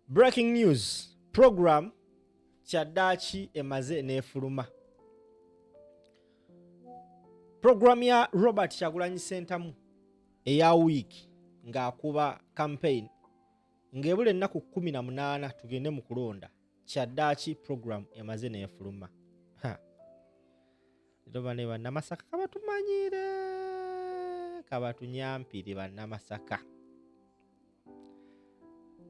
Breaking news program kyaddaaki emaze n'efuluma. Program ya Robert Kyagulanyi Ssentamu eya wiiki ng'akuba campaign ng'ebula ennaku 18 tugende mu kulonda kyaddaaki program emaze n'efuluma. Ndoba ne bannamasaka kabatumanyire kabatunyampire bannamasaka.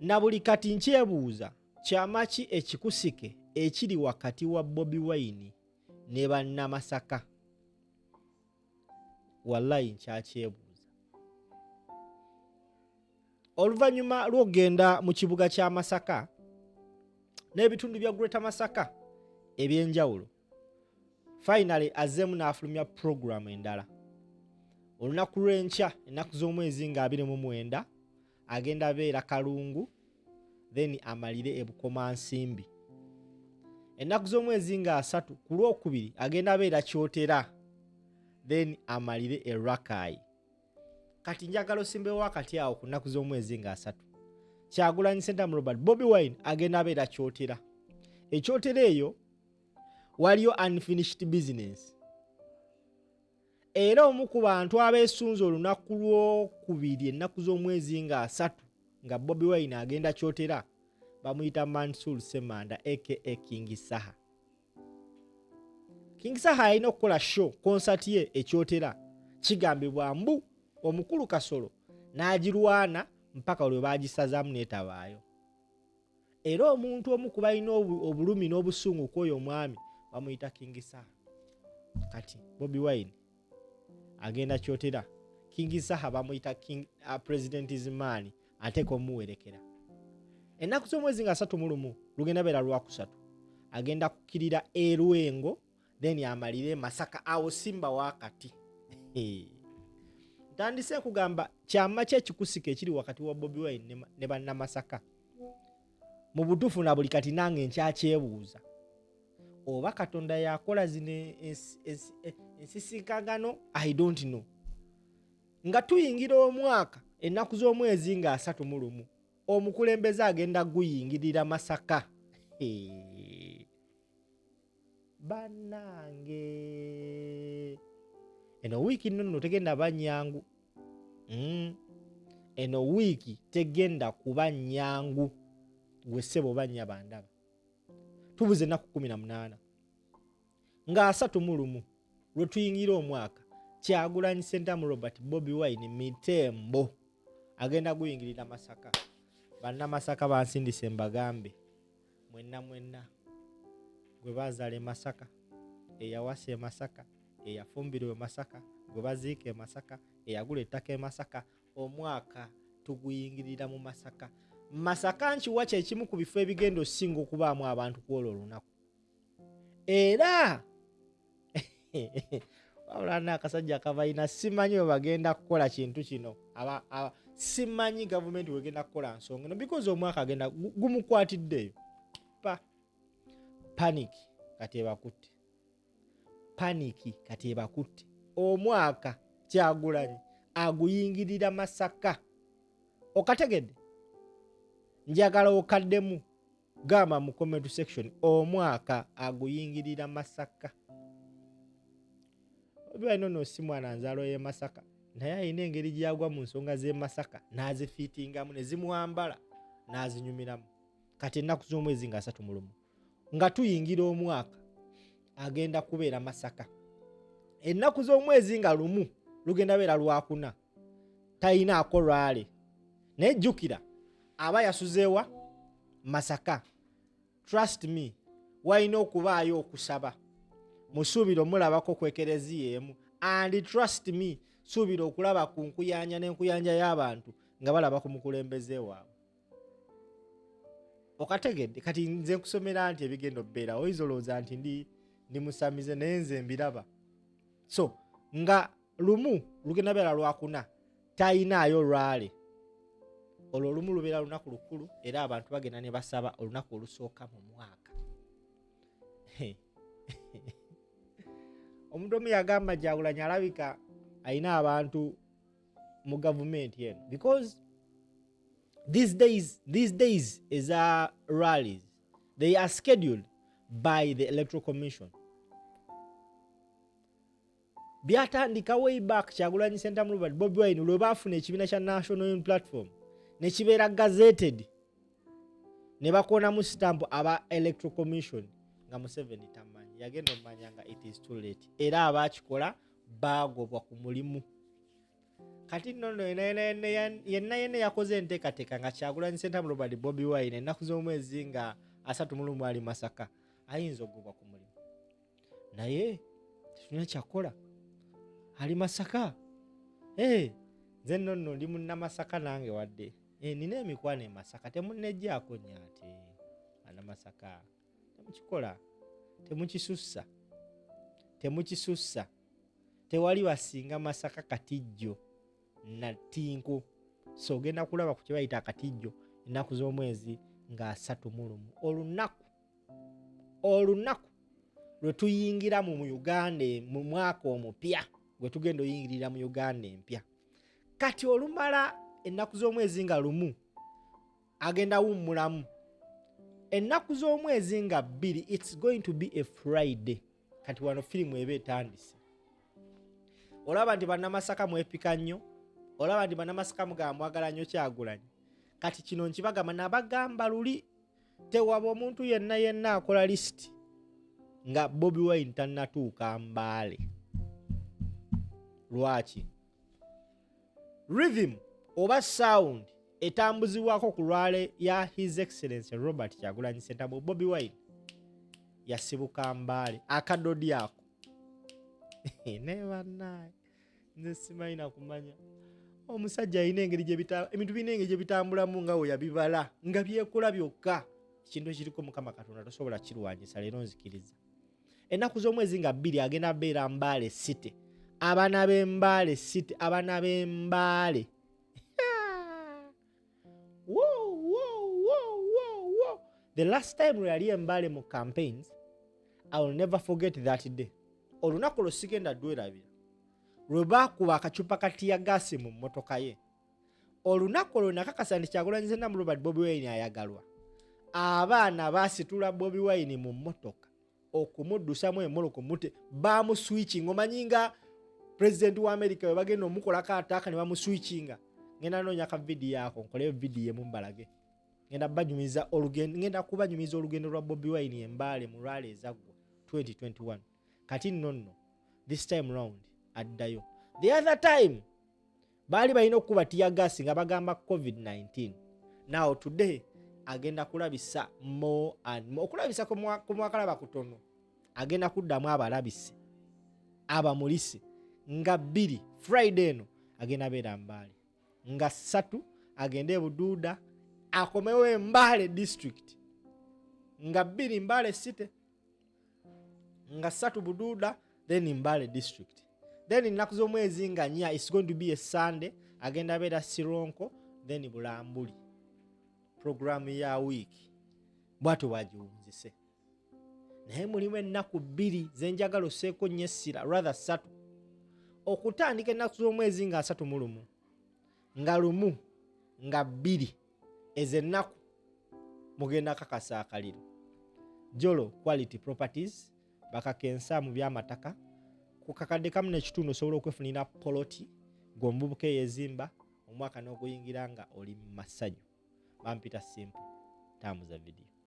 Na buli kati nkyebuuza kyama ki ekikusike ekiri wakati wa Bobi Wine ne bannamasaka? Wallahi nkyakyebuuza. Oluvannyuma lw'okugenda mu kibuga kya Masaka n'ebitundu bya Greater Masaka ebyenjawulo, finally azzeemu n'afulumya program endala. Olunaku Lwenkya ennaku z'omwezi nga 29 agenda abeera Kalungu, then amalire e Bukomansimbi. Ennaku z'omwezi nga 3 ku Lwokubiri agenda abeera Kyotera, then amalire e Rakai. Kati njagala osimbewo wakati awo ku nnaku z'omwezi nga 3 Kyagulanyi Ssentamu Robert Bobi Wine agenda abeera Kyotera. Ekyotera eyo waliyo unfinished business. Era omu ku bantu abeesunze olunaku Lwokubiri ennaku z'omwezi nga 3 nga Bobi Wine agenda Kyotera bamuyita Mansour Semanda aka King Saha. King Saha alina okukola show concert ye ekyotera, kigambibwa mbu omukulu Kasolo n'agirwana mpaka lwe bagisazaamu n'etabaayo. Era omuntu omu ku balina obulumi n'obusungu kw'oyo omwami bamuyita King Saha. Kati Bobi Wine agenda Kyotera, King Saha bamuyita President Zimani ateeka omuwerekera. Ennaku z'omwezi nga 31 lugenda beera Lwakusatu agenda kukkirira e Lwengo, then amalire Masaka awo Simba wakati. Ntandise kugamba kyama kye kikusika ekiri wakati wa Bobi Wine ne bannamasaka. Mu butuufu na buli kati nange nkyakyebuuza oba Katonda yakola zino ensisinkagano, I don't know. Nga tuyingira omwaka ennaku z'omwezi nga 31 omukulembeze agenda guyingirira Masaka. Bannange eno wiiki nno tegenda bannyangu. Eno wiiki tegenda kuba nnyangu. Gwe ssebo bannya bandaba tubuze ennaku 18 nga 31 lwe tuyingira omwaka Kyagulanyi Ssentamu Robert Bobi Wine mitembo agenda guyingirira Masaka. Bannamasaka bansindise mbagambe mwenna gwe bazaale Masaka, eyawasa e Masaka, eyafumbirwa e Masaka, gwe baziika e Masaka, eyagula ettaka e Masaka, omwaka tuguyingirira mu Masaka. Masaka nkiwa kyekimu ku bifo ebigenda osinga okubaamu abantu kwolwo olunaku. Era wabula n'akasajja kabalina simanyi we bagenda kukola kintu kino. Simanyi gavumenti wegenda kukola nsonga no because omwaka agenda gumukwatiddeyo. Paniki kati ebakutte. Omwaka Kyagulanyi aguyingirira Masaka. Okategedde? Njagala okaddemu gamba mu comment section omwaka aguyingirira Masaka. Obi wano no si mwana nzalo ye Masaka, naye ayina engeri gyagwa mu nsonga z'e Masaka n'azifiitingamu ne zimuwambala n'azinyumiramu. Kati ennaku z'omwezi nga 3 nga tuyingira omwaka agenda kubeera Masaka. Ennaku z'omwezi nga 1 lugenda beera Lwakuna tayinaako lwale. Naye jjukira aba yasuzeewa Masaka. Trust me, walina okubaayo okusaba. Musuubira omulabako ku ekereziya emu. And trust me, suubira okulaba ku nkuyanja n'enkuyanja y'abantu nga balaba ku mukulembeze waabwe. Okategedde? Kati nze nkusomera nti ebigenda obbeera oyinza olowooza nti ndi musamize naye nze mbiraba. So nga 1 lugenda beera Lwakuna tayinaayo lwale. Olwo olumu lubeera lunaku lukulu era abantu bagenda ne basaba olunaku olusooka mu mwaka. Omuntu omu yagamba Kyagulanyi alabika ayina abantu mu gavumenti eno because these days is rallies, they are scheduled by the Electoral Commission. Byatandika way back Kyagulanyi Ssentamu Robert Bobi Wine lwe baafuna ekibiina kya National Unity Platform ne kibeera gazetted ne bakonamu stamp aba Electoral Commission nga Museveni tamanyi, yagenda omanya nga it is too late, era abakikola baagobwa ku mulimu. Kati nno yenna yakoze enteekateeka nga Kyagulanyi Ssentamu Robert Bobi Wine ennaku z'omwezi nga 31 ali Masaka ayinza okugobwa ku mulimu, naye tetulina kyakola. Ali Masaka, nze nno ndi munnamasaka nange wadde nina emikwano e Masaka, temunnejjaako nnyate. Ana Masaka temukikola, temukisussa, tewali wasinga Masaka Katijjo na Tinku. So ogenda kulaba ku kye bayita akatijjo ennaku z'omwezi nga 31 olunaku lwe tuyingira mu Uganda mu mwaka omupya gwe tugenda oyingirira mu Uganda empya. Kati olumala ennaku z'omwezi nga 1 agenda wummulamu ennaku z'omwezi nga 2, it's going to be a Friday. Kati wano firimu eba etandise. Olaba nti bannamasaka mwepika nnyo, olaba nti bannamasaka mugamba mwagala nnyo Kyagulanyi. Kati kino nkibagamba nabagamba luli, tewaba omuntu yenna akola list nga Bobi Wine tannatuuka Mbale. Lwaki? Rhythm oba sound etambuzibwako ku lwale ya His Excellency Robert Kyagulanyi Ssentamu Bobi Wine yasibuka Mbale akadodi ako. Nebannaye nze simanyi na kumanya omusajja alina engeri ebintu birina engeri gye bitambulamu nga we yabibala nga byekola byokka. Ekintu ekiriko Mukama Katonda tosobola kirwanyisa, leero nzikiriza. Ennaku z'omwezi nga 2 agenda beera Mbale City. Abaana b'Embale City, abaana b'Embale. Whoa. The last time we yali Mbale mu campaigns, I will never forget that day. Olunaku lwe sigenda dwerabira lwe baakuba akacupa katiya gasi mu mmotoka ye. Olunaku lwe nakakasa nti Kyagulanyi Ssentamu Robert Bobi Wine ayagalwa. Abaana baasitula Bobi Wine mu mmotoka okumuddusamu emmoloko mute, baamuswitching. Omanyi nga President wa America we bagenda omukolako ataaka ne bamuswitchinga. Ngenda noonya ka video yako nkoleyo video emu mbalage. Ngenda kubanyumiza olugendo lwa Bobi Wine Embale mu rally ezaggwa 2021. Kati nno this time round Adayo. The other time baali balina okuba tiya gas nga bagamba COVID-19. Now today agenda kulabisa more and more. Okulabisa ku mwakalaba kutono agenda kuddamu abalabise abamulise nga 2 Friday eno agenda beera Mbale, nga 3 agende Bududa akomewo Mbale district, nga 2 Mbale City, nga 3 Bududa, then Mbale district. Then ennaku z'omwezi nga 4 it's going to be a Sunday agenda beera Sironko, then Bulambuli. Program ya wiki bwatu bagiwunzise. Naye mulimu ennaku 2 zenjagalo seeko nnyo essira, rather 3. Okutandika ennaku z'omwezi nga 31, nga 1, nga 2 ezennaku mugenda kakasa akaliro. Jolo Quality Properties bakakensa mu byamataka ku kakadde kamu n'ekitundu osobola okwefunira poloti gw'omubuka eyezimba omwaka n'oguyingira nga oli mu masanyu. Bampita simple tamuza video.